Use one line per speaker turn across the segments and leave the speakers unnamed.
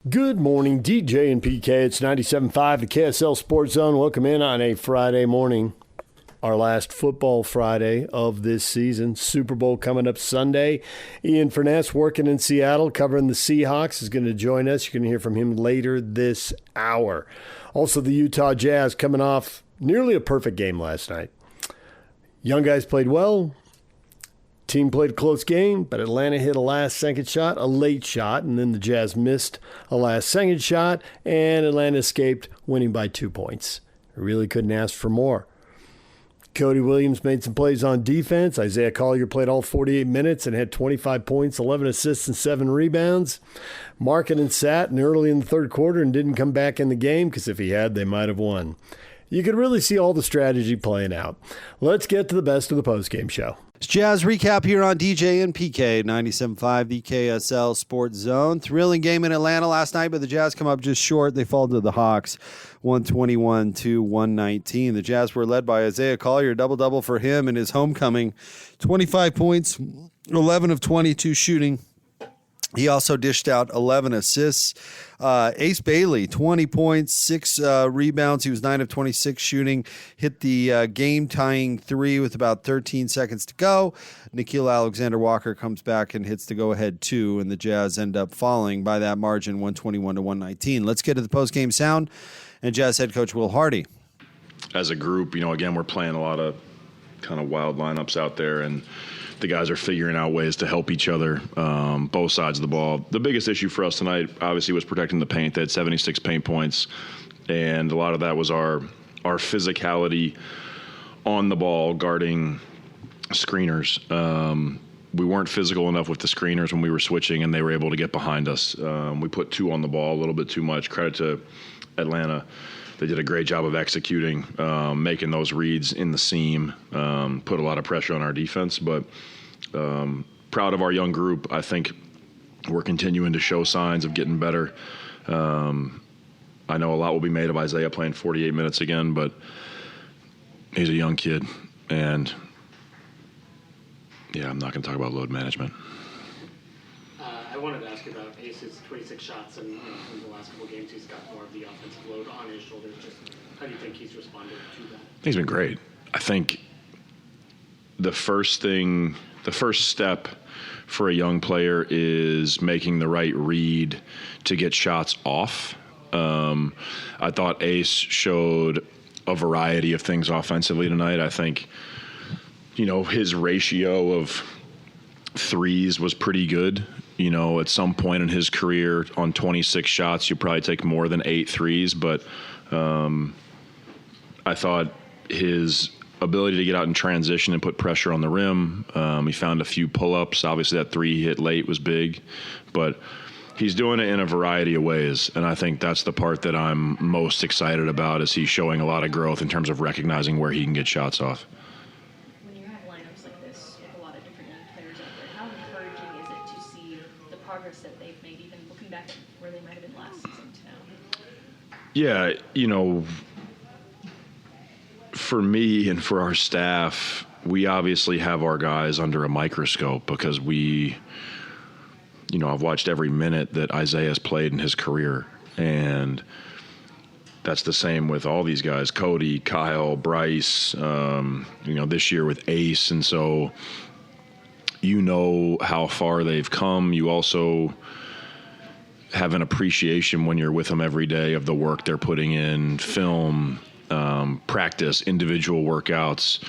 Good morning, DJ and PK. It's 97.5, the KSL Sports Zone. Welcome in on a Friday morning. Our last football Friday of this season. Super Bowl coming up Sunday. Ian Furness, working in Seattle, covering the Seahawks, is going to join us. You're going to hear from him later this hour. Also, the Utah Jazz coming off nearly a perfect game last night. Young guys played well. Team played a close game, but Atlanta hit a last-second shot, a late shot, and then the Jazz missed a last-second shot, and Atlanta escaped, winning by 2 points. Really couldn't ask for more. Cody Williams made some plays on defense. Isaiah Collier played all 48 minutes and had 25 points, 11 assists, and 7 rebounds. Markkanen sat early in the third quarter and didn't come back in the game because if he had, they might have won. You could really see all the strategy playing out. Let's get to the best of the postgame show.
It's Jazz recap here on DJ and PK, 97.5, the KSL Sports Zone. Thrilling game in Atlanta last night, but the Jazz come up just short. They fall to the Hawks, 121-119. The Jazz were led by Isaiah Collier, double-double for him in his homecoming. 25 points, 11 of 22 shooting. He also dished out 11 assists. Ace Bailey, 20 points, 6 rebounds. He was 9 of 26 shooting. Hit the game-tying three with about 13 seconds to go. Nickeil Alexander-Walker comes back and hits the go-ahead two, and the Jazz end up falling by that margin, 121-119. Let's get to the post-game sound and Jazz head coach Will Hardy.
As a group, again, we're playing a lot of kind of wild lineups out there, and the guys are figuring out ways to help each other, both sides of the ball. The biggest issue for us tonight, obviously, was protecting the paint. They had 76 paint points, and a lot of that was our physicality on the ball, guarding screeners. We weren't physical enough with the screeners when we were switching, and they were able to get behind us. We put 2 on the ball, a little bit too much. Credit to Atlanta. They did a great job of executing, making those reads in the seam, put a lot of pressure on our defense. But proud of our young group. I think we're continuing to show signs of getting better. I know a lot will be made of Isaiah playing 48 minutes again, but he's a young kid. And, yeah, I'm not going to talk about load management.
I wanted to ask you about Ace's 26 shots, and in the last couple of games, he's got more of the offensive load on his shoulders. Just how do you think he's responded to that?
He's been great. I think the first step for a young player is making the right read to get shots off. I thought Ace showed a variety of things offensively tonight. I think, his ratio of threes was pretty good. At some point in his career, on 26 shots, you probably take more than 8 threes. But I thought his ability to get out in transition and put pressure on the rim, he found a few pull-ups. Obviously, that 3 he hit late was big. But he's doing it in a variety of ways. And I think that's the part that I'm most excited about, is he's showing a lot of growth in terms of recognizing where he can get shots off.
That they've made, even looking back at where they might have been last season to now?
Yeah, for me and for our staff, we obviously have our guys under a microscope because I've watched every minute that Isaiah's played in his career, and that's the same with all these guys, Cody, Kyle, Bryce, this year with Ace, and so how far they've come. You also have an appreciation when you're with them every day of the work they're putting in, film, practice, individual workouts,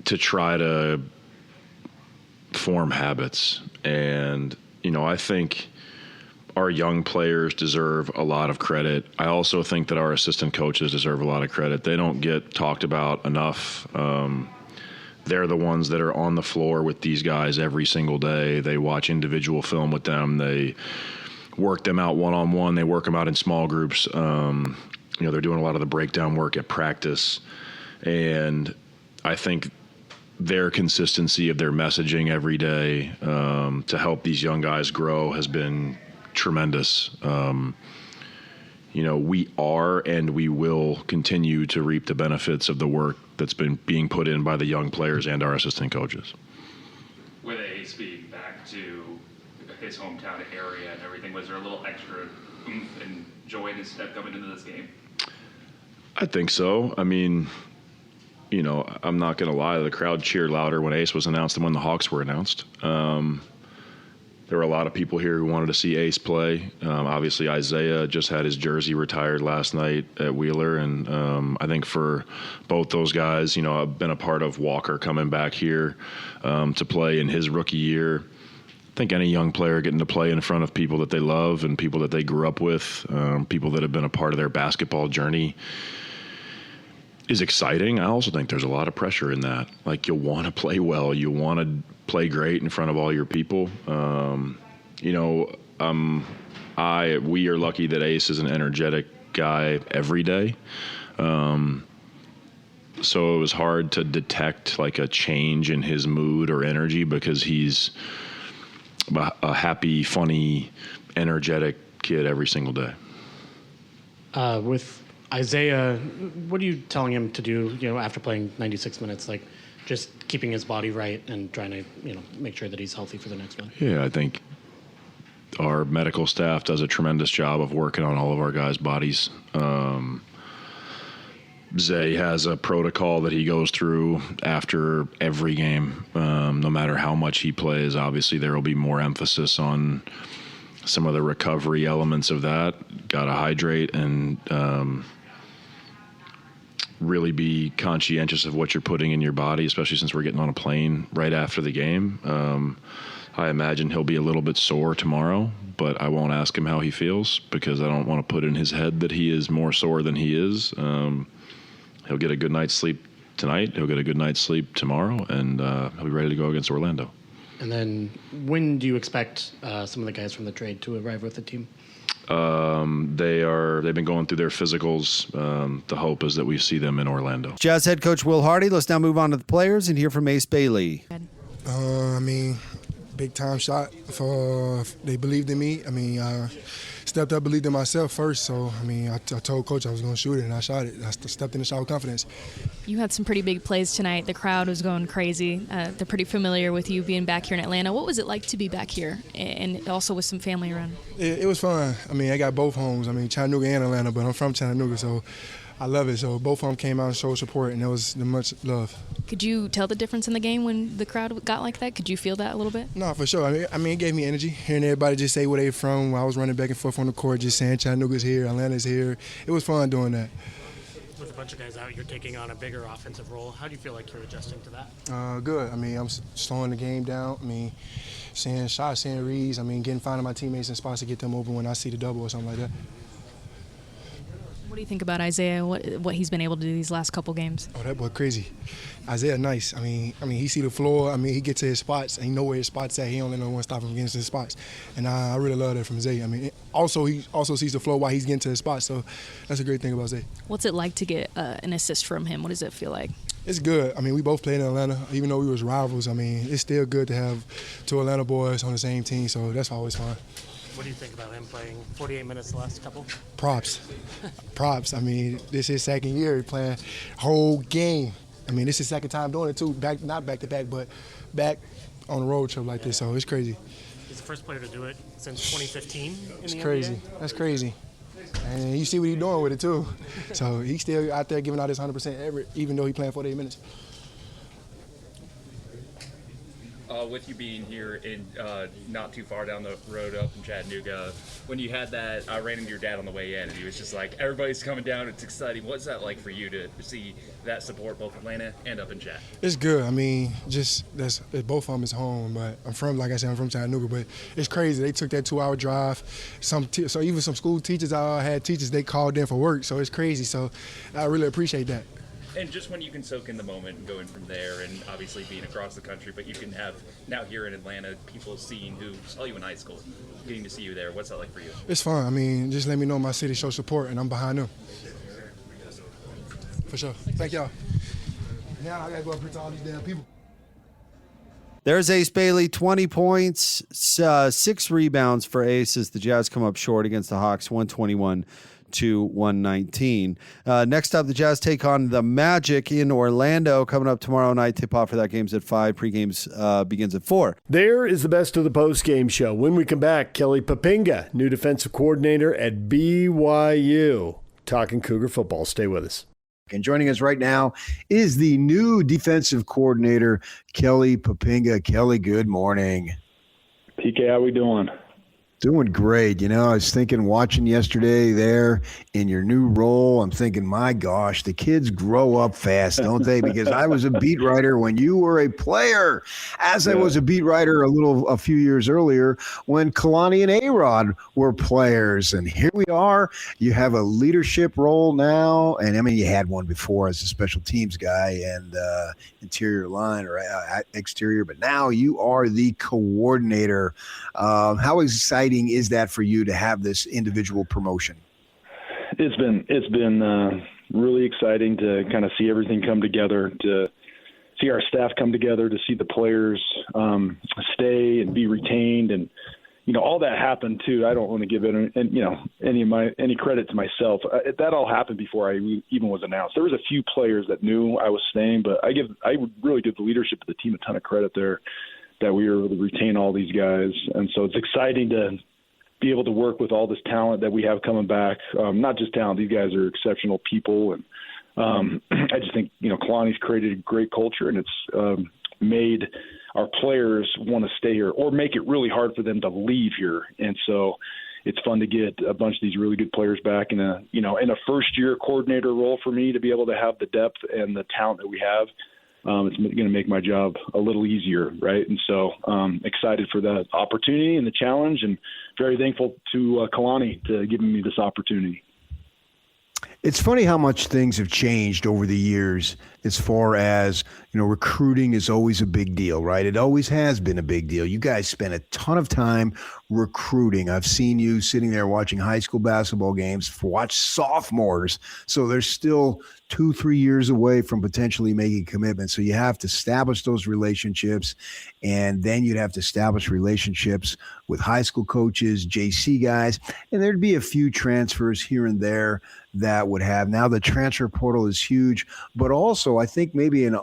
to try to form habits. And, I think our young players deserve a lot of credit. I also think that our assistant coaches deserve a lot of credit. They don't get talked about enough. They're the ones that are on the floor with these guys every single day. They watch individual film with them. They work them out one-on-one. They work them out in small groups. They're doing a lot of the breakdown work at practice. And I think their consistency of their messaging every day to help these young guys grow has been tremendous. We are and we will continue to reap the benefits of the work that's been being put in by the young players and our assistant coaches.
With Ace being back to his hometown area and everything. Was there a little extra oomph and joy in his step coming into this game?
I think so. I mean, you know, I'm not going to lie. The crowd cheered louder when Ace was announced than when the Hawks were announced. There were a lot of people here who wanted to see Ace play. Obviously, Isaiah just had his jersey retired last night at Wheeler. And I think for both those guys, you know, I've been a part of Walker coming back here to play in his rookie year. I think any young player getting to play in front of people that they love and people that they grew up with, people that have been a part of their basketball journey, is exciting. I also think there's a lot of pressure in that. Like, you want to play well. You want to play great in front of all your people. You know, we are lucky that Ace is an energetic guy every day. So it was hard to detect like a change in his mood or energy because he's a happy, funny, energetic kid every single day.
With Isaiah, what are you telling him to do, you know, after playing 96 minutes? Like, just keeping his body right and trying to, you know, make sure that he's healthy for the next one?
Yeah, I think our medical staff does a tremendous job of working on all of our guys' bodies. Zay has a protocol that he goes through after every game. No matter how much he plays, obviously there will be more emphasis on some of the recovery elements of that. Got to hydrate and really be conscientious of what you're putting in your body, especially since we're getting on a plane right after the game. I imagine he'll be a little bit sore tomorrow, but I won't ask him how he feels because I don't want to put in his head that he is more sore than he is. He'll get a good night's sleep tonight. He'll get a good night's sleep tomorrow, and he'll be ready to go against Orlando.
And then when do you expect some of the guys from the trade to arrive with the team?
They've been going through their physicals. The hope is that we see them in Orlando.
Jazz head coach Will Hardy. Let's now move on to the players and hear from Ace Bailey.
I mean, big time shot. They believed in me. I mean, I stepped up, believed in myself first. So, I mean, I told coach I was going to shoot it, and I shot it. I stepped in the shot with confidence.
You had some pretty big plays tonight. The crowd was going crazy. They're pretty familiar with you being back here in Atlanta. What was it like to be back here and also with some family around?
It was fun. I mean, I got both homes. I mean, Chattanooga and Atlanta, but I'm from Chattanooga, so I love it. So both of them came out and showed support, and it was much love.
Could you tell the difference in the game when the crowd got like that? Could you feel that a little bit?
No, for sure. I mean, it gave me energy. Hearing everybody just say where they from, while I was running back and forth on the court, just saying Chattanooga's here, Atlanta's here. It was fun doing that.
With a bunch of guys out, you're taking on a bigger offensive role. How do you feel like you're adjusting to that?
Good. I mean, I'm slowing the game down. I mean, seeing shots, seeing reads. I mean, finding my teammates in spots to get them open when I see the double or something like that.
What do you think about Isaiah? What he's been able to do these last couple games?
Oh, that boy crazy. Isaiah nice. I mean, he see the floor. I mean, he get to his spots. And he know where his spots at. He don't let no one stop him getting to his spots. And I really love that from Zay. I mean, he also sees the floor while he's getting to his spots. So that's a great thing about Zay.
What's it like to get an assist from him? What does it feel like?
It's good. I mean, we both played in Atlanta. Even though we was rivals, I mean, it's still good to have two Atlanta boys on the same team. So that's always fun.
What do you think about him playing 48 minutes the last couple?
Props. I mean, this is his second year playing whole game. I mean, this is his second time doing it too. Not back to back, but back on a road trip like this. So it's crazy.
He's the first player to do it since 2015.
It's crazy. That's crazy. And you see what he's doing with it too. So he's still out there giving out his 100% effort, even though he's playing 48 minutes.
With you being here in not too far down the road up in Chattanooga, when you had that, I ran into your dad on the way in, and he was just like, everybody's coming down, it's exciting. What's that like for you to see that support both Atlanta and up in Chat?
It's good. I mean, both of them is home, but I'm from Chattanooga, but it's crazy. They took that 2-hour drive. So even some school teachers, I had teachers, they called in for work, so it's crazy. So I really appreciate that.
And just when you can soak in the moment and going from there, and obviously being across the country, but you can have now here in Atlanta people seeing who saw you in high school, getting to see you there. What's that like for you?
It's fun. I mean, just let me know my city show support, and I'm behind them. For sure. Thank y'all. Now I got to go up here to all these damn people.
There's Ace Bailey, 20 points, 6 rebounds for Ace as the Jazz come up short against the Hawks, 121-204. 102-119. Next up, the Jazz take on the Magic in Orlando. Coming up tomorrow night. Tip-off for that game's at 5. Pre-games begins at 4.
There is the best of the post-game show. When we come back, Kelly Poppinga, new defensive coordinator at BYU, talking Cougar football. Stay with us.
And joining us right now is the new defensive coordinator, Kelly Poppinga. Kelly, good morning.
PK, how we doing?
Doing great. I was thinking, watching yesterday there in your new role, I'm thinking, my gosh, the kids grow up fast, don't they? Because I was a beat writer when you were a player, as I was a beat writer a few years earlier when Kalani and A-Rod were players. And here we are. You have a leadership role now. And I mean, you had one before as a special teams guy and interior line or exterior, but now you are the coordinator. How exciting is that for you to have this individual promotion?
It's been really exciting to kind of see everything come together, to see our staff come together, to see the players stay and be retained, and all that happened too. I don't want to give it any credit to myself. That all happened before I even was announced. There was a few players that knew I was staying, but I would really give the leadership of the team a ton of credit there, that we were able to retain all these guys. And so it's exciting to be able to work with all this talent that we have coming back. Not just talent, these guys are exceptional people. And I just think, Kalani's created a great culture, and it's made our players want to stay here or make it really hard for them to leave here. And so it's fun to get a bunch of these really good players back in a first-year coordinator role for me, to be able to have the depth and the talent that we have. It's going to make my job a little easier, right? And so excited for the opportunity and the challenge, and very thankful to Kalani to giving me this opportunity.
It's funny how much things have changed over the years as far as, recruiting is always a big deal, right? It always has been a big deal. You guys spend a ton of time recruiting. I've seen you sitting there watching high school basketball games, watch sophomores. So they're still 2-3 years away from potentially making a commitment. So you have to establish those relationships, and then you'd have to establish relationships with high school coaches, JC guys, and there'd be a few transfers here and there that would have. Now the transfer portal is huge, but also I think maybe an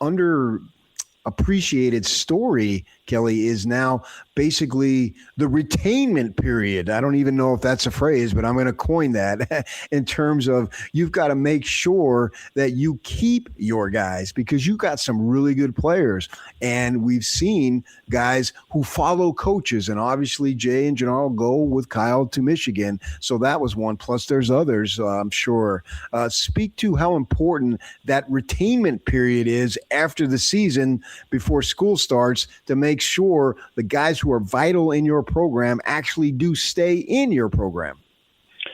underappreciated story, Kelly, is now basically the retainment period. I don't even know if that's a phrase, but I'm going to coin that in terms of you've got to make sure that you keep your guys, because you've got some really good players. And we've seen guys who follow coaches, and obviously Jay and Janelle go with Kyle to Michigan. So that was one. Plus there's others, I'm sure. Speak to how important that retainment period is after the season before school starts, to make sure the guys who are vital in your program actually do stay in your program.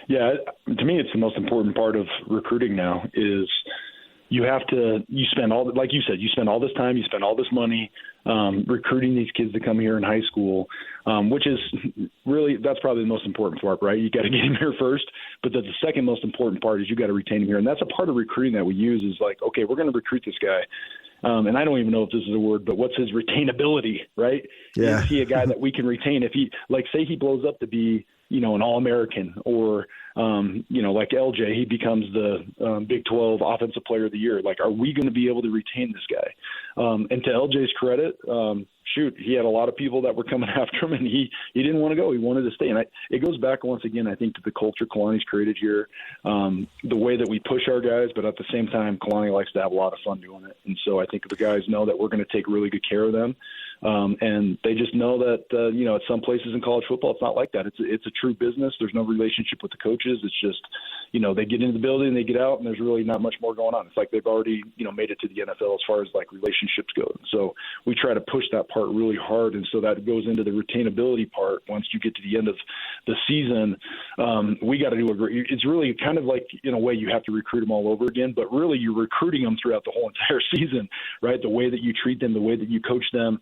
Yeah, to me, it's the most important part of recruiting now is you spend all, like you said, you spend all this time, you spend all this money recruiting these kids to come here in high school, which is really, that's probably the most important part, right? You got to get him here first, but the second most important part is you got to retain him here. And that's a part of recruiting that we use is like, okay, we're going to recruit this guy. And I don't even know if this is a word, but what's his retainability, right?
Yeah.
Is he a guy that we can retain? If he, like, say he blows up to be, an All-American, or, like LJ, he becomes the Big 12 Offensive Player of the Year. Like, are we going to be able to retain this guy? And to LJ's credit, he had a lot of people that were coming after him, and he didn't want to go. He wanted to stay. And it goes back once again, I think, to the culture Kalani's created here, the way that we push our guys, but at the same time, Kalani likes to have a lot of fun doing it. And so I think the guys know that we're going to take really good care of them. And they just know that, at some places in college football, it's not like that. It's a true business. There's no relationship with the coaches. It's just, they get into the building, they get out, and there's really not much more going on. It's like they've already, made it to the NFL as far as like relationships go. So we try to push that part really hard. And so that goes into the retainability part. Once you get to the end of the season, we got to do it's really kind of like, in a way, you have to recruit them all over again, but really you're recruiting them throughout the whole entire season, right? The way that you treat them, the way that you coach them,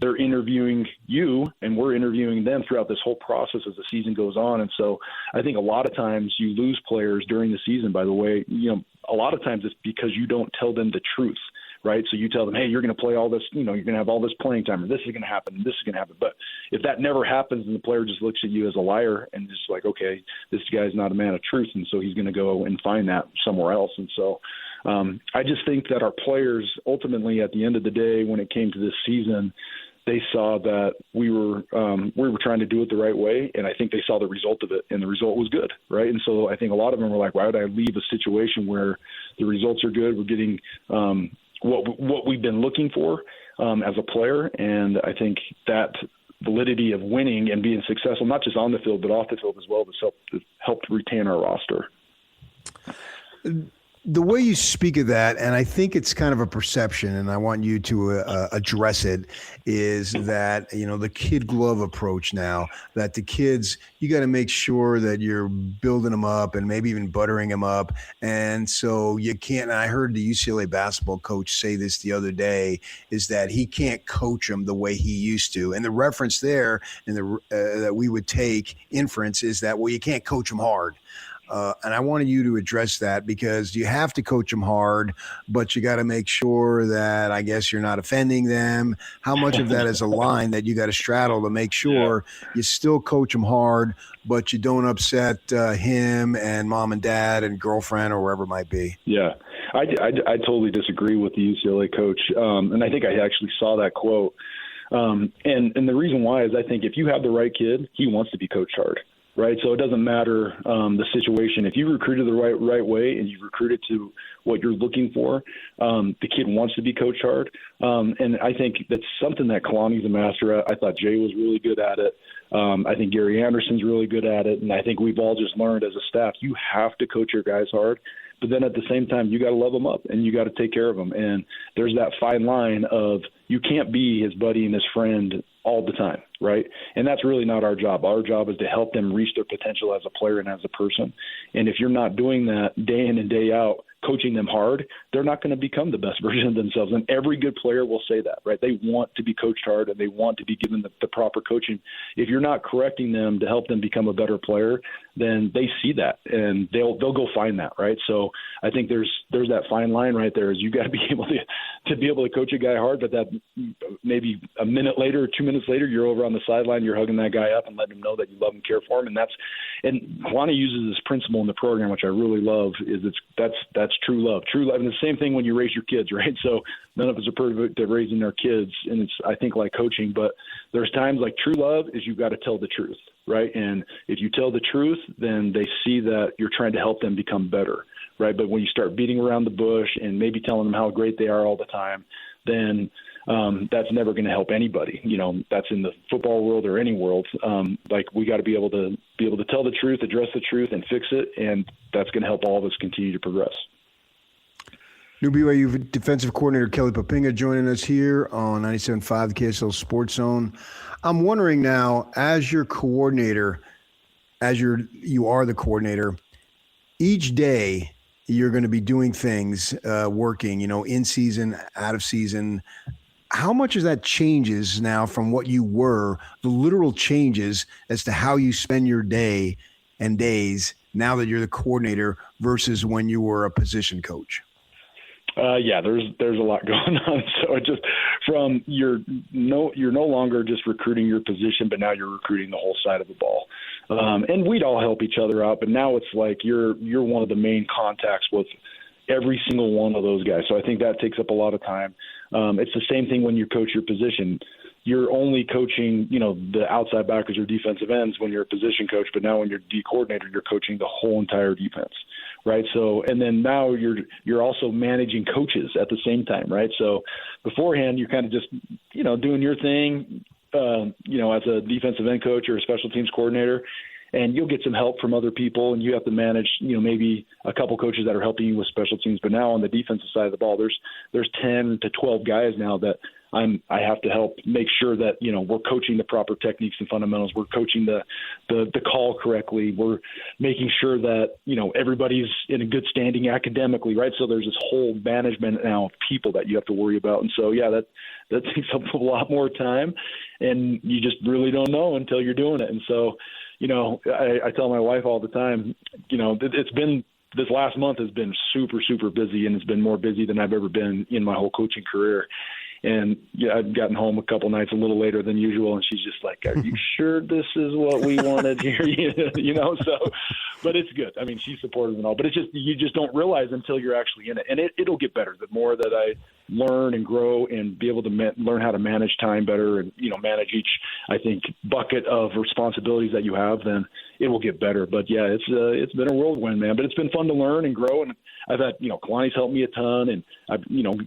they're interviewing you and we're interviewing them throughout this whole process as the season goes on. And so I think a lot of times you lose players during the season, by the way, a lot of times it's because you don't tell them the truth, right? So you tell them, hey, you're going to play all this, you're going to have all this playing time, or this is going to happen, and this is going to happen. But if that never happens, and the player just looks at you as a liar and just like, okay, this guy's not a man of truth, and so he's going to go and find that somewhere else. And so I just think that our players, ultimately, at the end of the day, when it came to this season, they saw that we were trying to do it the right way, and I think they saw the result of it, and the result was good, right? And so I think a lot of them were like, why would I leave a situation where the results are good, we're getting what we've been looking for as a player, and I think that validity of winning and being successful, not just on the field but off the field as well, has helped retain our roster.
The way you speak of that, and I think it's kind of a perception, and I want you to address it, is that, the kid glove approach now, that the kids, you got to make sure that you're building them up and maybe even buttering them up. And so you can't, and I heard the UCLA basketball coach say this the other day, is that he can't coach them the way he used to. And the reference there that we would take inference is that, well, you can't coach them hard. And I wanted you to address that, because you have to coach them hard, but you got to make sure that, I guess, you're not offending them. How much of that is a line that you got to straddle to make sure you still coach them hard, but you don't upset him and mom and dad and girlfriend or wherever it might be?
Yeah, I totally disagree with the UCLA coach. And I think I actually saw that quote. And the reason why is I think if you have the right kid, he wants to be coached hard. Right, so it doesn't matter the situation. If you recruited the right way and you recruited to what you're looking for, the kid wants to be coached hard. And I think that's something that Kalani's a master at. I thought Jay was really good at it. I think Gary Anderson's really good at it. And I think we've all just learned as a staff, you have to coach your guys hard. But then at the same time, you got to love them up and you got to take care of them. And there's that fine line of you can't be his buddy and his friend all the time, right? And that's really not our job. Our job is to help them reach their potential as a player and as a person. And if you're not doing that day in and day out, coaching them hard, they're not going to become the best version of themselves. And every good player will say that, right? They want to be coached hard and they want to be given the proper coaching. If you're not correcting them to help them become a better player, then they see that and they'll go find that, right? So I think there's that fine line right there, is you got to be able to be able to coach a guy hard, but that maybe a minute later or 2 minutes later, you're over on the sideline, you're hugging that guy up and letting him know that you love and care for him. And Kalani uses this principle in the program, which I really love, is that's true love. True love. And the same thing when you raise your kids, right? So none of us are perfect at raising our kids, and it's, I think, like coaching, but there's times like true love is you've got to tell the truth, right? And if you tell the truth, then they see that you're trying to help them become better, right? But when you start beating around the bush and maybe telling them how great they are all the time, then that's never going to help anybody. That's in the football world or any world. Like, we got to be able to tell the truth, address the truth, and fix it, and that's going to help all of us continue to progress.
New BYU defensive coordinator Kelly Poppinga joining us here on 97.5 the KSL Sports Zone. I'm wondering now, as your coordinator, you are the coordinator, each day you're going to be doing things, working, in season, out of season. How much of that changes now from what you were, the literal changes as to how you spend your day and days now that you're the coordinator versus when you were a position coach?
Yeah, there's a lot going on. So it just from you're no longer just recruiting your position, but now you're recruiting the whole side of the ball. And we'd all help each other out, but now it's like you're one of the main contacts with every single one of those guys. So I think that takes up a lot of time. It's the same thing when you coach your position. You're only coaching, the outside backers or defensive ends when you're a position coach, but now when you're D coordinator, you're coaching the whole entire defense, right? So, and then now you're also managing coaches at the same time, right? So beforehand, you're kind of just, doing your thing, as a defensive end coach or a special teams coordinator, and you'll get some help from other people, and you have to manage, maybe a couple coaches that are helping you with special teams. But now on the defensive side of the ball, there's 10 to 12 guys now that I have to help make sure that, we're coaching the proper techniques and fundamentals. We're coaching the call correctly. We're making sure that, everybody's in a good standing academically, right? So there's this whole management now of people that you have to worry about. And so, yeah, that takes up a lot more time, and you just really don't know until you're doing it. And so, I tell my wife all the time, it's been this last month has been super, super busy, and it's been more busy than I've ever been in my whole coaching career. And yeah, I'd gotten home a couple nights a little later than usual, and she's just like, "Are you sure this is what we wanted here?" So, but it's good. I mean, she's supportive and all, but it's just you just don't realize until you're actually in it, and it'll get better. The more that I learn and grow and be able to learn how to manage time better, and manage each, I think, bucket of responsibilities that you have, then it will get better. But yeah, it's been a whirlwind, man. But it's been fun to learn and grow, and I've had Kalani's helped me a ton, and I've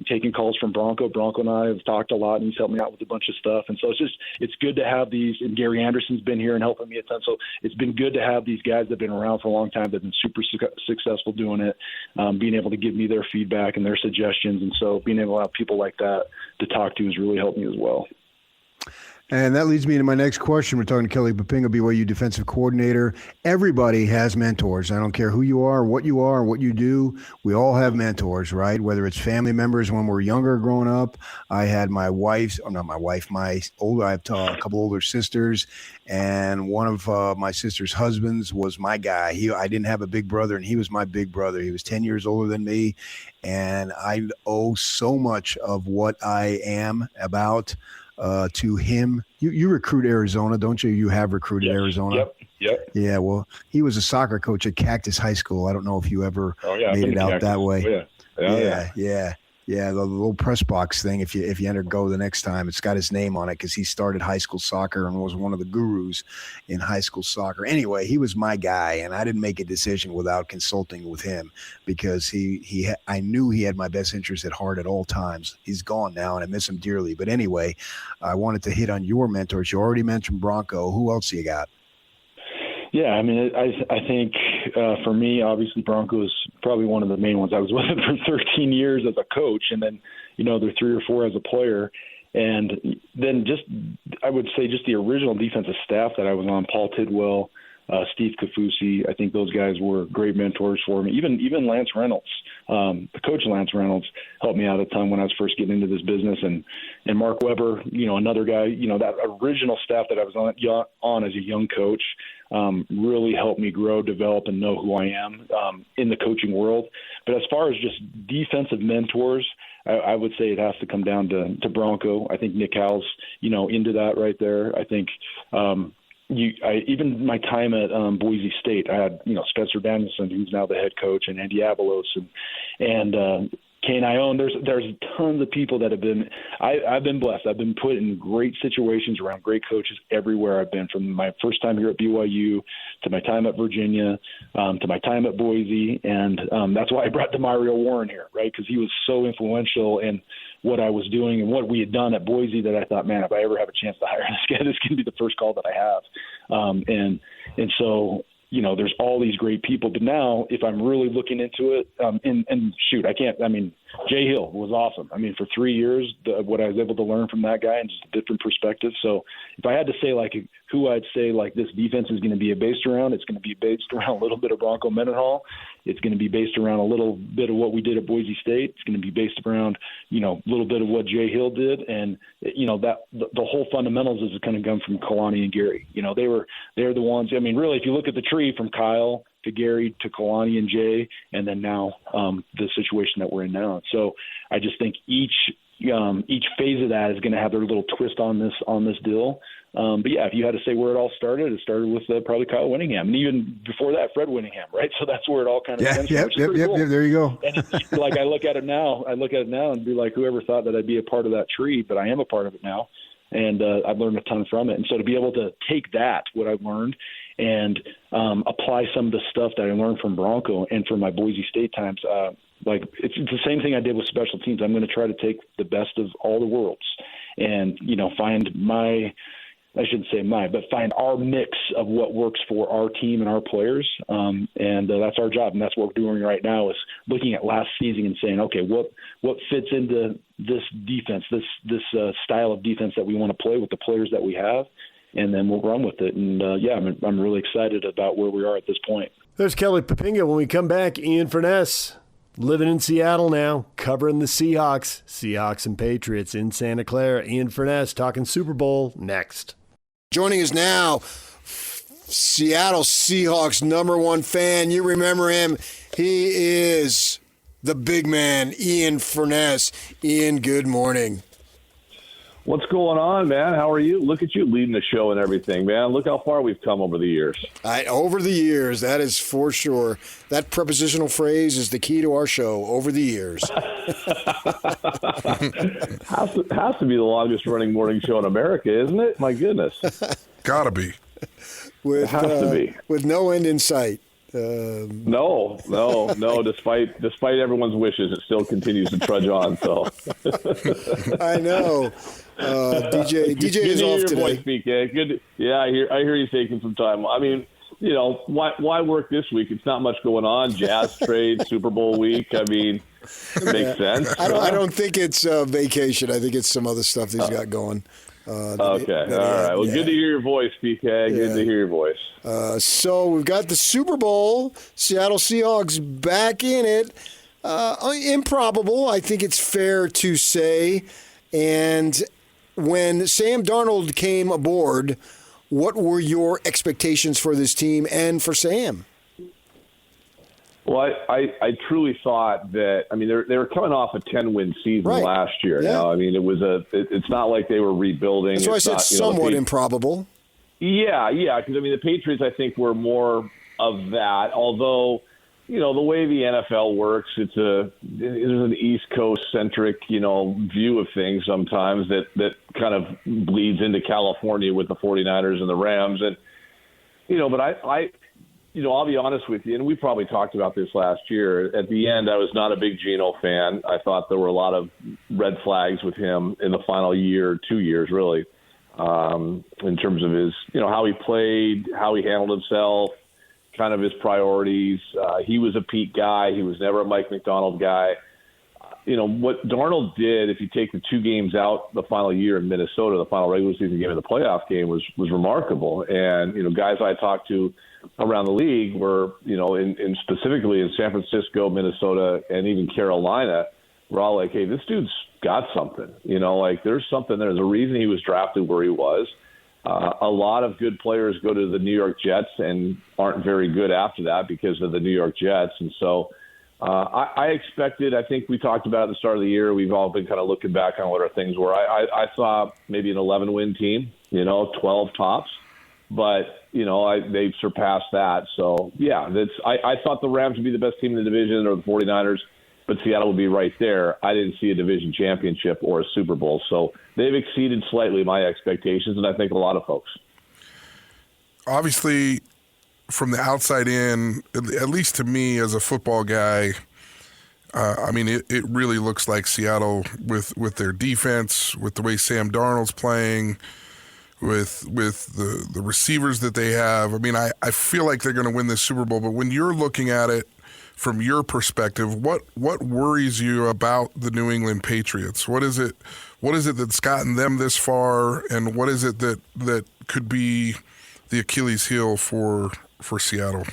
taken calls from Bronco. Bronco and I have talked a lot, and he's helped me out with a bunch of stuff. And so it's good to have these. And Gary Anderson's been here and helping me a ton. So it's been good to have these guys that have been around for a long time, that have been super successful doing it, being able to give me their feedback and their suggestions. And so being able to have people like that to talk to has really helped me as well.
And that leads me into my next question. We're talking to Kelly Poppinga, BYU defensive coordinator. Everybody has mentors. I don't care who you are, what you do. We all have mentors, right? Whether it's family members when we're younger growing up. I had I have a couple older sisters, and one of my sister's husbands was my guy. I didn't have a big brother, and he was my big brother. He was 10 years older than me, and I owe so much of what I am about to him. You recruit Arizona, don't you? You have recruited Arizona.
Yep.
Yeah, well, he was a soccer coach at Cactus High School. I don't know if you ever made it out
Cactus
that way.
Yeah.
Yeah, the little press box thing, if you enter go the next time, it's got his name on it because he started high school soccer and was one of the gurus in high school soccer. Anyway, he was my guy, and I didn't make a decision without consulting with him because I knew he had my best interest at heart at all times. He's gone now, and I miss him dearly. But anyway, I wanted to hit on your mentors. You already mentioned Bronco. Who else you got?
Yeah, I mean, I think for me, obviously Bronco is probably one of the main ones. I was with him for 13 years as a coach, and then there 3 or 4 as a player, and then I would say the original defensive staff that I was on, Paul Tidwell, Steve Kafusi. I think those guys were great mentors for me. Even Lance Reynolds, the coach Lance Reynolds, helped me out a ton when I was first getting into this business, and Mark Weber, another guy, that original staff that I was on as a young coach. Really helped me grow, develop, and know who I am in the coaching world. But as far as just defensive mentors, I would say it has to come down to Bronco. I think Nick Howell's, into that right there. I think even my time at Boise State, I had Spencer Danielson, who's now the head coach, and Andy Avalos, and Kane Ione. There's tons of people that have been. I've been blessed. I've been put in great situations around great coaches everywhere I've been, from my first time here at BYU to my time at Virginia to my time at Boise, and that's why I brought DeMario Warren here, right? Because he was so influential in what I was doing and what we had done at Boise that I thought, man, if I ever have a chance to hire this guy, this can be the first call that I have, and so. There's all these great people, but now if I'm really looking into it, and shoot, Jay Hill was awesome. For 3 years, what I was able to learn from that guy and just a different perspective. So if I had to say who I'd say this defense is going to be based around, it's going to be based around a little bit of Bronco Mendenhall. It's going to be based around a little bit of what we did at Boise State. It's going to be based around, a little bit of what Jay Hill did. And, that the whole fundamentals is going to come from Kalani and Gary. They're the ones, really, if you look at the tree from Kyle to Gary to Kalani and Jay, and then now the situation that we're in now. So I just think each phase of that is going to have their little twist on this deal. But yeah, if you had to say where it all started, it started with probably Kyle Winningham, and even before that, Fred Winningham, right? So that's where it all kind of stems from, which is cool.
There you go.
And it's I look at it now and be like, whoever thought that I'd be a part of that tree, but I am a part of it now, and I've learned a ton from it. And so to be able to take that, what I've learned, and apply some of the stuff that I learned from Bronco and from my Boise State times, it's the same thing I did with special teams. I'm going to try to take the best of all the worlds and, find find our mix of what works for our team and our players. And that's our job. And that's what we're doing right now, is looking at last season and saying, okay, what fits into this defense, this style of defense that we want to play with the players that we have, and then we'll run with it. And I'm really excited about where we are at this point.
There's Kelly Poppinga. When we come back, Ian Furness, living in Seattle now, covering the Seahawks and Patriots in Santa Clara. Ian Furness talking Super Bowl next. Joining us now,
Seattle Seahawks #1 fan. You remember him. He is the big man, Ian Furness. Ian, good morning.
What's going on, man? How are you? Look at you leading the show and everything, man. Look how far we've come over the years.
Over the years, that is for sure. That prepositional phrase is the key to our show, over the years.
has to be the longest running morning show in America, isn't it? My goodness.
Gotta be.
It has to be.
With no end in sight.
No. Despite everyone's wishes, it still continues to trudge on. So
I know. DJ is off today.
Voice, PK. Good. Yeah, I hear you taking some time. I mean, why work this week? It's not much going on. Jazz trade, Super Bowl week. I mean, it makes sense.
I don't think it's vacation. I think it's some other stuff that he's got going.
Okay. All right. Well, good to hear your voice, PK. Good to hear your voice.
So we've got the Super Bowl. Seattle Seahawks back in it. Improbable, I think it's fair to say. And when Sam Darnold came aboard, what were your expectations for this team and for Sam?
Well, I truly thought that. I mean, they were coming off a 10-win season last year.
Yeah.
I mean, it's not like they were rebuilding.
That's why I said somewhat improbable.
Yeah, because I mean, the Patriots, I think, were more of that. Although, the way the NFL works, there's an East Coast centric, view of things sometimes that kind of bleeds into California with the 49ers and the Rams, and but I'll be honest with you, and we probably talked about this last year. At the end, I was not a big Geno fan. I thought there were a lot of red flags with him in the final year, 2 years, really, in terms of his, how he played, how he handled himself, kind of his priorities. He was a Pete guy. He was never a Mike McDonald guy. What Darnold did, if you take the 2 games out the final year in Minnesota, the final regular season game and the playoff game was remarkable. And, guys I talked to around the league were, in specifically in San Francisco, Minnesota, and even Carolina, were all like, hey, this dude's got something. There's something there. There's a reason he was drafted where he was. A lot of good players go to the New York Jets and aren't very good after that because of the New York Jets. And so I expected, I think we talked about at the start of the year, we've all been kind of looking back on what our things were. I saw maybe an 11-win team, 12 tops. But, they've surpassed that. So, yeah, I thought the Rams would be the best team in the division or the 49ers, but Seattle would be right there. I didn't see a division championship or a Super Bowl. So they've exceeded slightly my expectations, and I think a lot of folks.
Obviously, from the outside in, at least to me as a football guy, it really looks like Seattle with their defense, with the way Sam Darnold's playing, with the receivers that they have. I mean, I feel like they're going to win this Super Bowl. But when you're looking at it from your perspective, what worries you about the New England Patriots? What is it that's gotten them this far, and what is it that could be the Achilles heel for Seattle?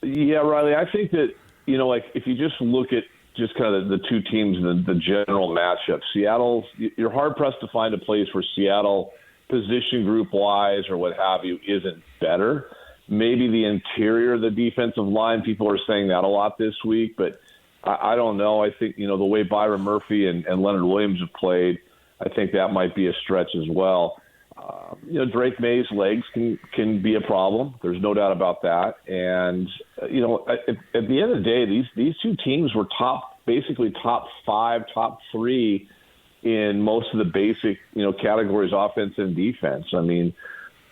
Yeah,
Riley, I think that, if you just look at just kind of the two teams and the general matchup, you're hard-pressed to find a place where Seattle, position group-wise or what have you, isn't better. Maybe the interior of the defensive line, people are saying that a lot this week, but I don't know. I think, the way Byron Murphy and Leonard Williams have played, I think that might be a stretch as well. Drake May's legs can be a problem. There's no doubt about that. And, at the end of the day, these two teams were basically top 5, top 3 in most of the basic, categories, offense and defense. I mean,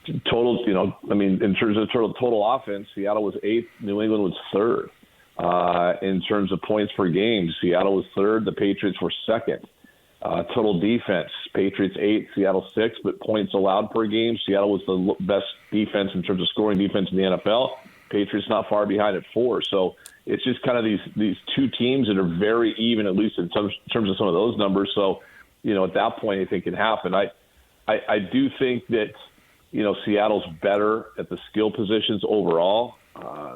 in terms of total offense, Seattle was 8th, New England was 3rd. In terms of points per game, Seattle was 3rd, the Patriots were 2nd. Total defense, Patriots 8th, Seattle 6th, but points allowed per game, Seattle was the best defense in terms of scoring defense in the NFL. Patriots not far behind at 4. So it's just kind of these two teams that are very even, at least in terms of some of those numbers. So, at that point, anything can happen. I do think that, Seattle's better at the skill positions overall.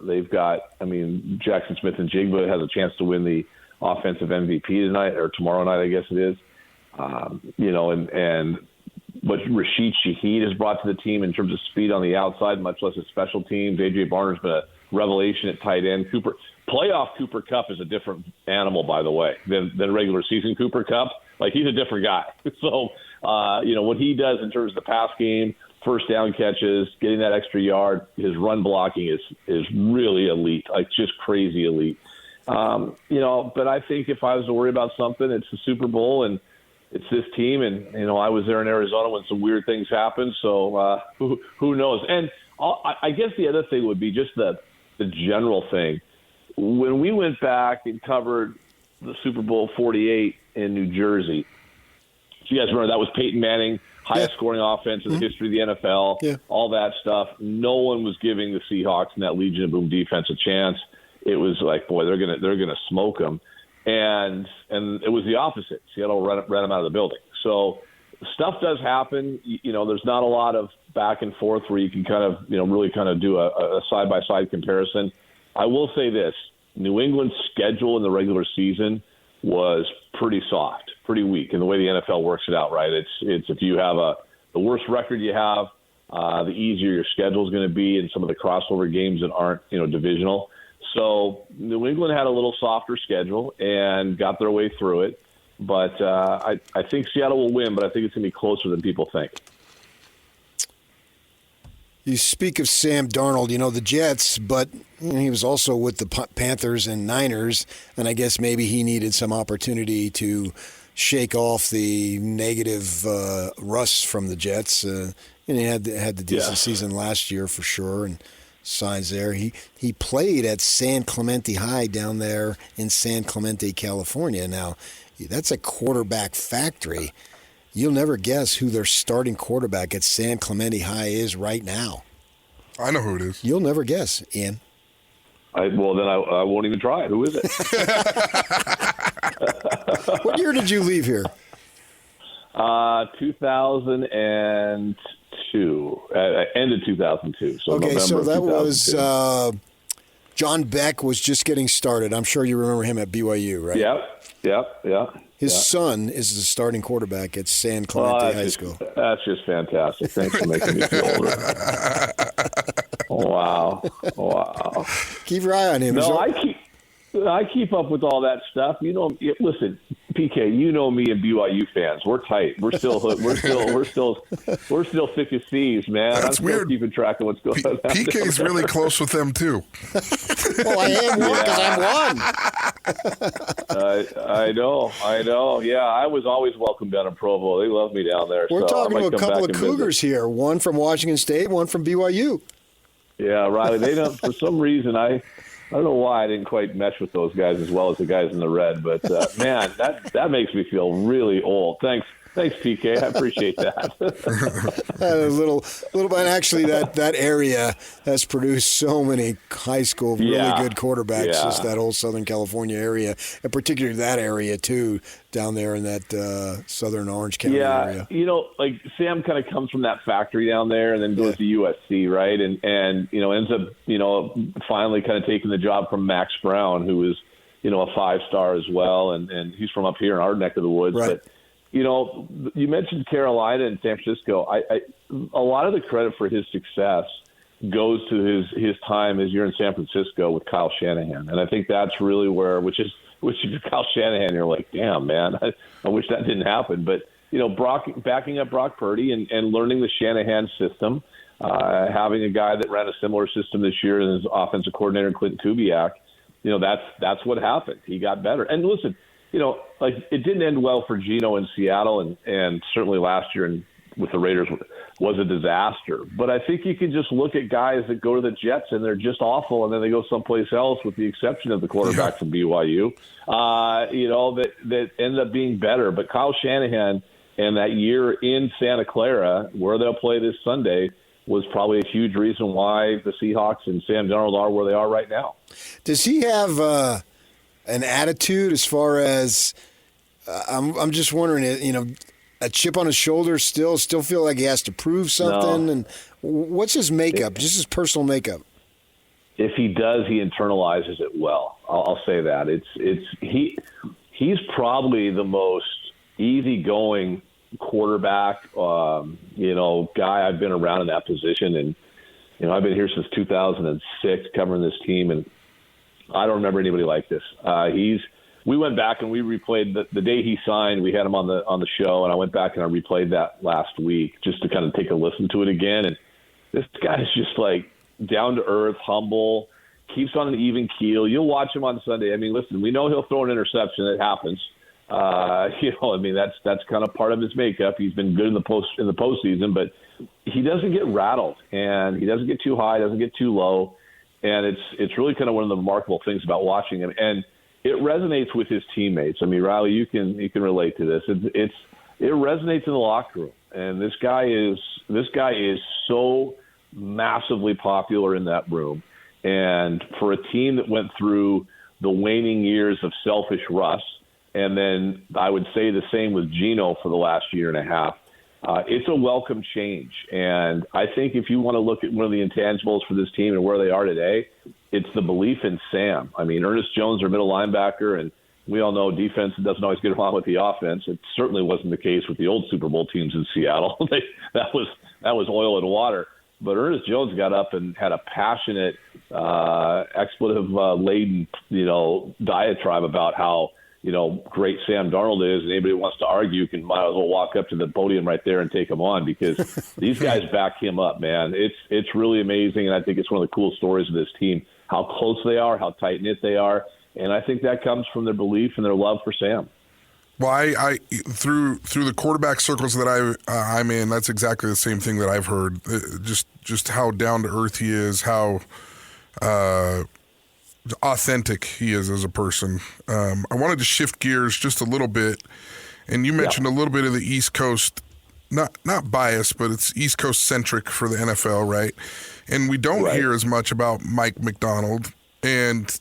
They've got, Jackson Smith and Jigba has a chance to win the offensive MVP tonight or tomorrow night, I guess it is. And what Rashid Shaheed has brought to the team in terms of speed on the outside, much less his special teams. A.J. Barner's been a revelation at tight end. Playoff Cooper Kupp is a different animal, by the way, than regular season Cooper Kupp. Like, he's a different guy. So, what he does in terms of the pass game, first down catches, getting that extra yard, his run blocking is really elite, like just crazy elite. But I think if I was to worry about something, it's the Super Bowl and it's this team. And, I was there in Arizona when some weird things happened. So who knows? And I guess the other thing would be just the general thing. When we went back and covered the Super Bowl 48 in New Jersey, if you guys remember, that was Peyton Manning, highest scoring offense in the history of the NFL, all that stuff. No one was giving the Seahawks and that Legion of Boom defense a chance. It was like, boy, they're gonna smoke them, and it was the opposite. Seattle ran them out of the building. So stuff does happen. There's not a lot of back and forth where you can kind of really kind of do a side by side comparison. I will say this: New England's schedule in the regular season was pretty soft, pretty weak, in the way the NFL works it out. Right? It's if you have the worse record you have, the easier your schedule is going to be in some of the crossover games that aren't divisional. So New England had a little softer schedule and got their way through it. But I think Seattle will win, but I think it's going to be closer than people think.
You speak of Sam Darnold, the Jets, but he was also with the Panthers and Niners, and I guess maybe he needed some opportunity to shake off the negative rust from the Jets. And he had the decent season last year for sure, and signs there. He played at San Clemente High down there in San Clemente, California. Now, that's a quarterback factory. You'll never guess who their starting quarterback at San Clemente High is right now.
I know who it is.
You'll never guess, Ian.
I won't even try it. Who is it?
What year did you leave here?
2002. End of 2002. So
okay,
November
so that was
John
Beck was just getting started. I'm sure you remember him at BYU, right?
Yep.
His son is the starting quarterback at San Clemente High School.
That's just fantastic. Thanks for making me feel older. Wow.
Keep your eye on him.
No, I keep up with all that stuff. Listen, PK, me and BYU fans. We're tight. We're still thick as thieves, man.
That's
I'm still
weird.
keeping track of what's going on.
PK's really close with them too.
Well, I am one because I'm one.
I know. Yeah, I was always welcome down in Provo. They love me down there.
We're
so
talking
I
to
might
a
come
couple
back
of
and visit.
Cougars here. One from Washington State, one from BYU.
Yeah, Riley. They don't. For some reason, I don't know why I didn't quite mesh with those guys as well as the guys in the red. But man, that makes me feel really old. Thanks, PK. I appreciate that.
A little bit. Actually, that area has produced so many high school really good quarterbacks.
Yeah.
Just that whole Southern California area, and particularly that area too, down there in that Southern Orange County area.
Like Sam kind of comes from that factory down there, and then goes to USC, right? And ends up finally kind of taking the job from Max Brown, who is a 5-star as well, and he's from up here in our neck of the woods,
right.
But you mentioned Carolina and San Francisco. A lot of the credit for his success goes to his time his year in San Francisco with Kyle Shanahan, and I think that's really where, which is Kyle Shanahan. You're like, damn, man, I wish that didn't happen. But backing up Brock Purdy and learning the Shanahan system, having a guy that ran a similar system this year as offensive coordinator Clinton Kubiak, that's what happened. He got better. And listen. It didn't end well for Geno in Seattle, and certainly last year with the Raiders was a disaster. But I think you can just look at guys that go to the Jets and they're just awful, and then they go someplace else, with the exception of the quarterback from BYU, that ended up being better. But Kyle Shanahan and that year in Santa Clara, where they'll play this Sunday, was probably a huge reason why the Seahawks and Sam Darnold are where they are right now.
Does he have an attitude as far as I'm just wondering, a chip on his shoulder, still feel like he has to prove something? No. And what's his makeup, just his personal makeup?
If he does, he internalizes it well. I'll say that. He's probably the most easygoing quarterback, guy. I've been around in that position, and I've been here since 2006 covering this team, and I don't remember anybody like this. We went back and we replayed the day he signed. We had him on the show, and I went back and I replayed that last week just to kind of take a listen to it again. And this guy is just like down to earth, humble, keeps on an even keel. You'll watch him on Sunday. I mean, listen, we know he'll throw an interception. It happens. That's kind of part of his makeup. He's been good in the postseason, but he doesn't get rattled, and he doesn't get too high, doesn't get too low. And it's really kind of one of the remarkable things about watching him. And it resonates with his teammates. I mean, Riley, you can relate to this. It resonates in the locker room. And this guy is so massively popular in that room. And for a team that went through the waning years of selfish Russ, and then I would say the same with Geno for the last year and a half, it's a welcome change. And I think if you want to look at one of the intangibles for this team and where they are today, it's the belief in Sam. I mean, Ernest Jones, their middle linebacker, and we all know defense doesn't always get along with the offense. It certainly wasn't the case with the old Super Bowl teams in Seattle. That was oil and water. But Ernest Jones got up and had a passionate, expletive-laden, diatribe about how great Sam Darnold is, and anybody who wants to argue might as well walk up to the podium right there and take him on, because these guys back him up, man. It's really amazing, and I think it's one of the cool stories of this team, how close they are, how tight-knit they are, and I think that comes from their belief and their love for Sam.
Well, I through the quarterback circles that I'm in, that's exactly the same thing that I've heard. Just how down to earth he is, how authentic he is as a person. I wanted to shift gears just a little bit, and you mentioned a little bit of the East Coast, not bias, but it's East Coast centric for the NFL, right? And we don't hear as much about Mike Macdonald. And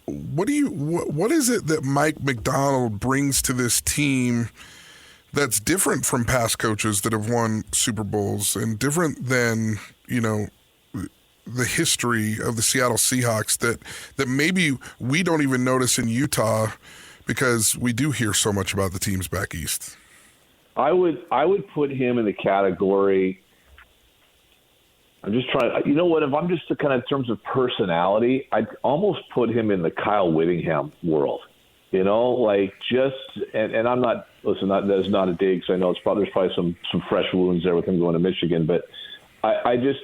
what is it that Mike Macdonald brings to this team that's different from past coaches that have won Super Bowls and different than the history of the Seattle Seahawks that maybe we don't even notice in Utah because we do hear so much about the teams back east?
I would put him in the category. I'm just trying. You know what? If I'm just kind of in terms of personality, I'd almost put him in the Kyle Whittingham world. And I'm not. Listen, that's not a dig, because I know there's probably some fresh wounds there with him going to Michigan. But I just,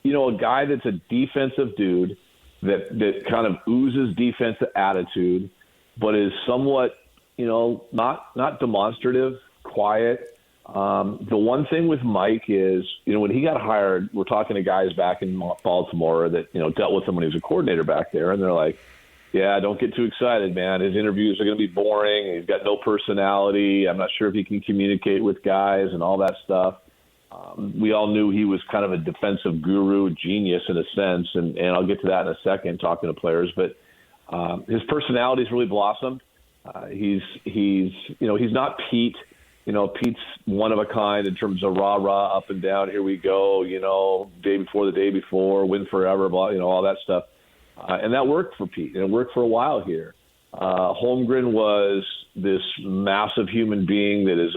a guy that's a defensive dude that kind of oozes defensive attitude, but is somewhat, not demonstrative, quiet. The one thing with Mike is, when he got hired, we're talking to guys back in Baltimore that, dealt with him when he was a coordinator back there. And they're like, yeah, don't get too excited, man. His interviews are going to be boring. He's got no personality. I'm not sure if he can communicate with guys and all that stuff. We all knew he was kind of a defensive guru, genius in a sense. And I'll get to that in a second, talking to players. But his personality's really blossomed. He's not Pete. Pete's one of a kind in terms of rah-rah, up and down, here we go, day before, win forever, blah, all that stuff. And that worked for Pete, and it worked for a while here. Holmgren was this massive human being that is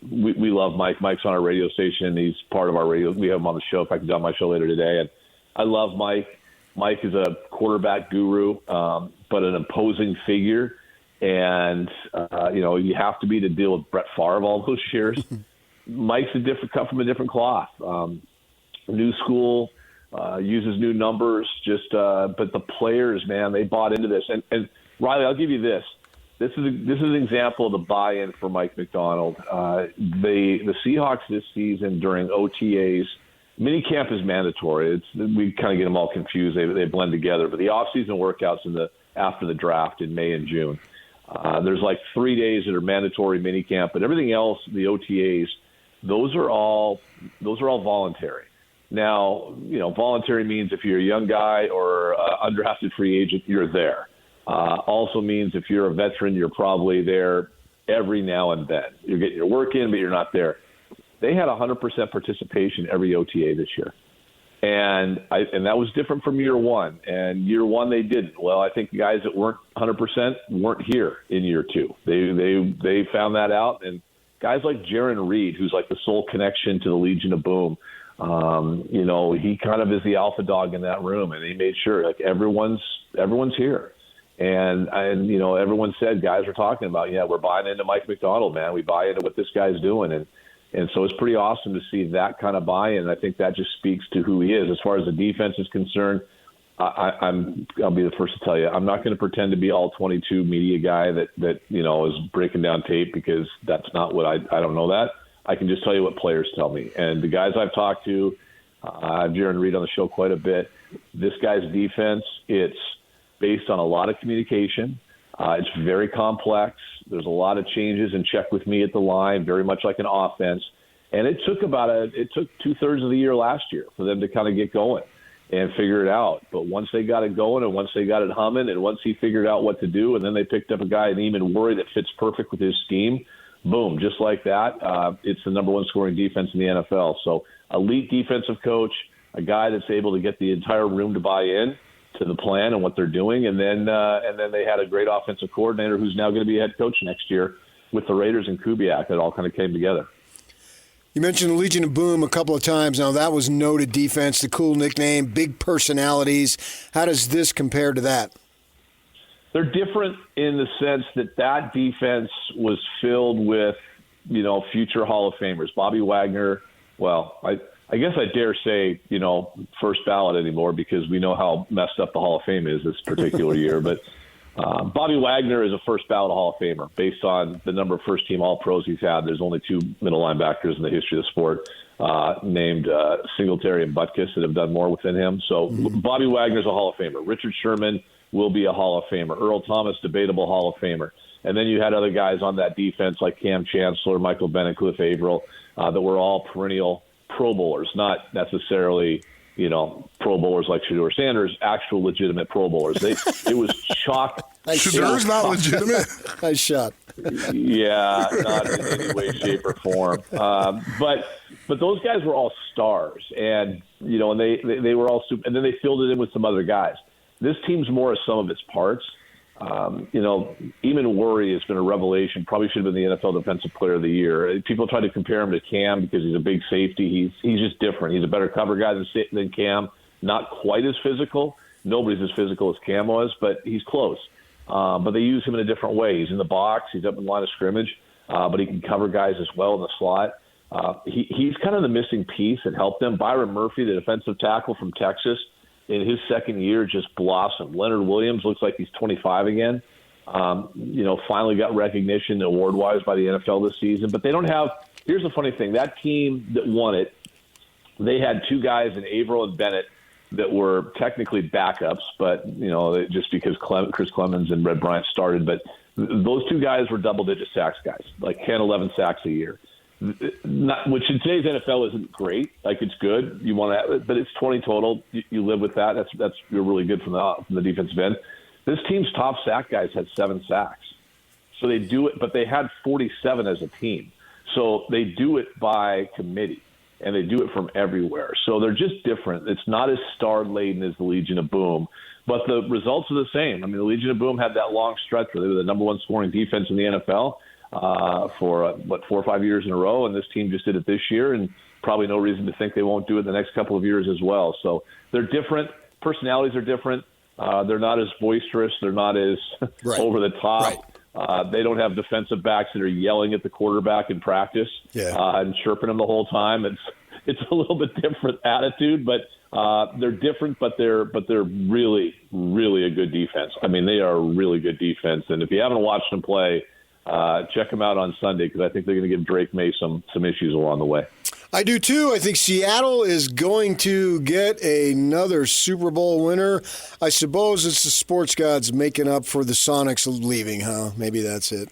we love Mike. Mike's on our radio station. He's part of our radio. We have him on the show. In fact, he's on my show later today. And I love Mike. Mike is a quarterback guru, but an imposing figure. And, you have to be to deal with Brett Favre all those years. Mike's cut from a different cloth. New school, uses new numbers, but the players, man, they bought into this. And Riley, I'll give you this. This is an example of the buy-in for Mike Macdonald. The Seahawks this season during OTAs, minicamp is mandatory. We kind of get them all confused. They blend together. But the off-season workouts after the draft in May and June. There's like 3 days that are mandatory minicamp, but everything else, the OTAs, those are all voluntary. Now, voluntary means if you're a young guy or undrafted free agent, you're there. Also means if you're a veteran, you're probably there every now and then. You're getting your work in, but you're not there. They had 100% participation every OTA this year. And that was different from year one. And year one, they didn't. Well, I think the guys that weren't 100% weren't here in year two. They found that out and guys like Jaron Reed, who's like the sole connection to the Legion of Boom. He kind of is the alpha dog in that room, and he made sure like everyone's here. And everyone said, guys were talking about, we're buying into Mike McDonald, man. We buy into what this guy's doing. And so it's pretty awesome to see that kind of buy-in. I think that just speaks to who he is. As far as the defense is concerned, I'll be the first to tell you, I'm not going to pretend to be all 22 media guy that is breaking down tape, because that's not what I don't know that. I can just tell you what players tell me. And the guys I've talked to, I have Jaron Reed on the show quite a bit. This guy's defense, it's based on a lot of communication. It's very complex. There's a lot of changes and check with me at the line, very much like an offense. And it took 2/3 of the year last year for them to kind of get going and figure it out. But once they got it going and once they got it humming and once he figured out what to do, and then they picked up a guy, Neiman Worry, that fits perfect with his scheme, boom, just like that, it's the number one scoring defense in the NFL. So elite defensive coach, a guy that's able to get the entire room to buy in to the plan and what they're doing. And then they had a great offensive coordinator who's now going to be a head coach next year with the Raiders and Kubiak. It all kind of came together.
You mentioned the Legion of Boom a couple of times. Now, that was noted defense, the cool nickname, big personalities. How does this compare to that?
They're different in the sense that defense was filled with, future Hall of Famers. Bobby Wagner, well, I guess I dare say, first ballot anymore, because we know how messed up the Hall of Fame is this particular year. But Bobby Wagner is a first ballot Hall of Famer based on the number of first-team All-Pros he's had. There's only two middle linebackers in the history of the sport named Singletary and Butkus that have done more within him. So Bobby Wagner's a Hall of Famer. Richard Sherman will be a Hall of Famer. Earl Thomas, debatable Hall of Famer. And then you had other guys on that defense like Cam Chancellor, Michael Bennett, Cliff Averill, that were all perennial Pro Bowlers, not necessarily, Pro Bowlers like Shedeur Sanders, actual legitimate Pro Bowlers. It was chalk.
Shedeur's not legitimate?
Nice shot.
Yeah, not in any way, shape, or form. But those guys were all stars, and and they were all super. And then they filled it in with some other guys. This team's more of some of its parts. Eamon Worry has been a revelation. Probably should have been the NFL Defensive Player of the Year. People try to compare him to Cam because he's a big safety. He's just different. He's a better cover guy than Cam. Not quite as physical. Nobody's as physical as Cam was, but he's close. But they use him in a different way. He's in the box. He's up in the line of scrimmage, but he can cover guys as well in the slot. He's kind of the missing piece that helped them. Byron Murphy, the defensive tackle from Texas, in his second year just blossomed. Leonard Williams looks like he's 25 again. Finally got recognition award-wise by the NFL this season. But they don't have – here's the funny thing. That team that won it, they had two guys in Averill and Bennett that were technically backups, but, just because Chris Clemens and Red Bryant started. But those two guys were double-digit sacks guys, like 10, 11 sacks a year. Which in today's NFL isn't great. Like, it's good. You want to, but it's 20 total. You live with that. That's you're really good from the defensive end. This team's top sack guys had 7 sacks, so they do it. But they had 47 as a team, so they do it by committee, and they do it from everywhere. So they're just different. It's not as star laden as the Legion of Boom, but the results are the same. I mean, the Legion of Boom had that long stretch where they were the number one scoring defense in the NFL. For 4 or 5 years in a row, and this team just did it this year, and probably no reason to think they won't do it the next couple of years as well. So they're different. Personalities are different. They're not as boisterous. They're not as over the top. Right. They don't have defensive backs that are yelling at the quarterback in practice and chirping him the whole time. It's a little bit different attitude, but they're different. But they're really, really a good defense. I mean, they are a really good defense. And if you haven't watched them play, check them out on Sunday, because I think they're going to give Drake May some issues along the way.
I do too. I think Seattle is going to get another Super Bowl winner. I suppose it's the sports gods making up for the Sonics leaving, huh? Maybe that's it.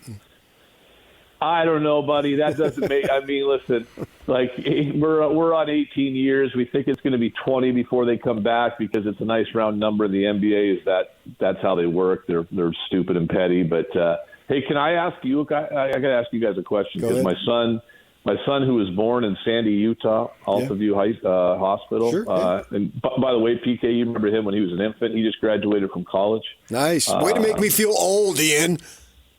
I don't know, buddy. That doesn't make. I mean, listen. Like, we're on 18 years. We think it's going to be 20 before they come back because it's a nice round number. The NBA is that's how they work. They're stupid and petty, but. Hey, can I ask you? I got to ask you guys a question, because my son, who was born in Sandy, Utah, Alphaview Hospital. Sure, and by the way, PK, you remember him when he was an infant? He just graduated from college.
Nice. Way to make me feel old, Ian.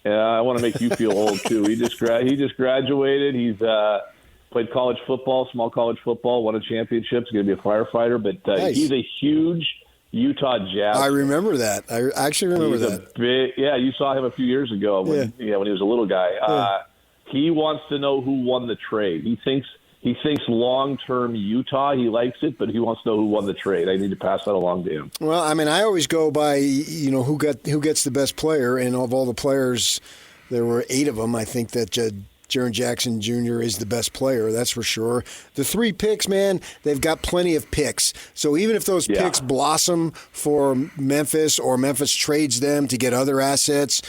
I want to make you feel old too. He just graduated. He's played college football, small college football, won a championship. He's going to be a firefighter, but
Nice.
he's a huge Utah Jazz.
I remember that. I actually remember that.
You saw him a few years ago when he was a little guy. He wants to know who won the trade. He thinks long-term Utah. He likes it, but he wants to know who won the trade. I need to pass that along to him.
Well, I mean, I always go by, who gets the best player, and of all the players, there were 8 of them. I think that Jaren Jackson Jr. is the best player, that's for sure. The 3 picks, man, they've got plenty of picks. So even if those picks blossom for Memphis or Memphis trades them to get other assets,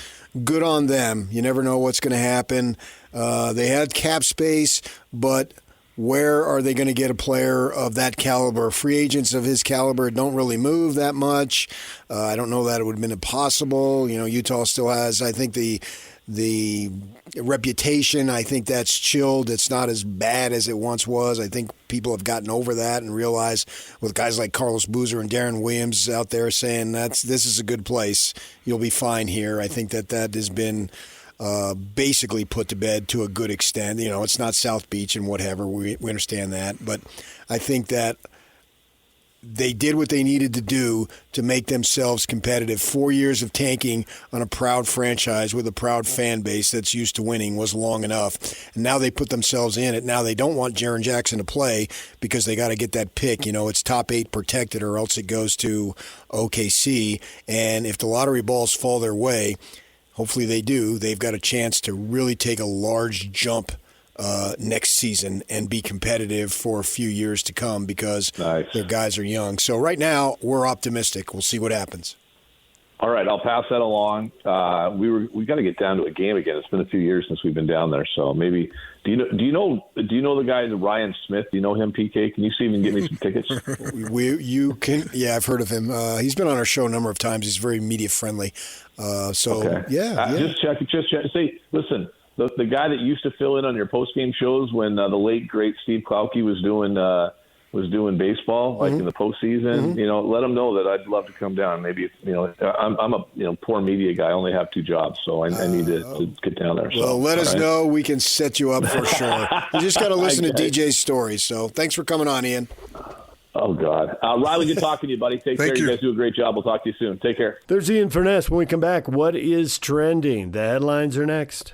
good on them. You never know what's going to happen. They had cap space, but where are they going to get a player of that caliber? Free agents of his caliber don't really move that much. I don't know that it would have been impossible. Utah still has, I think, the reputation. I think that's chilled. It's not as bad as it once was. I think people have gotten over that and realized with guys like Carlos Boozer and Darren Williams out there saying this is a good place. You'll be fine here. I think that has been basically put to bed to a good extent. It's not South Beach and whatever. We understand that. But I think that they did what they needed to do to make themselves competitive. 4 years of tanking on a proud franchise with a proud fan base that's used to winning was long enough. And now they put themselves in it. Now they don't want Jaren Jackson to play because they got to get that pick. It's top 8 protected or else it goes to OKC. And if the lottery balls fall their way, hopefully they do, they've got a chance to really take a large jump next season and be competitive for a few years to come because their guys are young. So right now, we're optimistic. We'll see what happens.
All right, I'll pass that along. We got to get down to a game again. It's been a few years since we've been down there, so maybe. Do you know the guy Ryan Smith? Do you know him, PK? Can you see if you can get me some tickets?
You can. Yeah, I've heard of him. He's been on our show a number of times. He's very media friendly.
Just check. Say, listen. The guy that used to fill in on your post game shows when the late great Steve Klauke was doing baseball in the postseason.
Mm-hmm.
Let him know that I'd love to come down. Maybe I'm a poor media guy. I only have 2 jobs, so I need to get down there.
Well, let us know. We can set you up for sure. You just got to listen to DJ's stories. So thanks for coming on, Ian.
Oh, God. Riley, good talking to you, buddy. Take care. You guys do a great job. We'll talk to you soon. Take care.
There's Ian Furness. When we come back, what is trending? The headlines are next.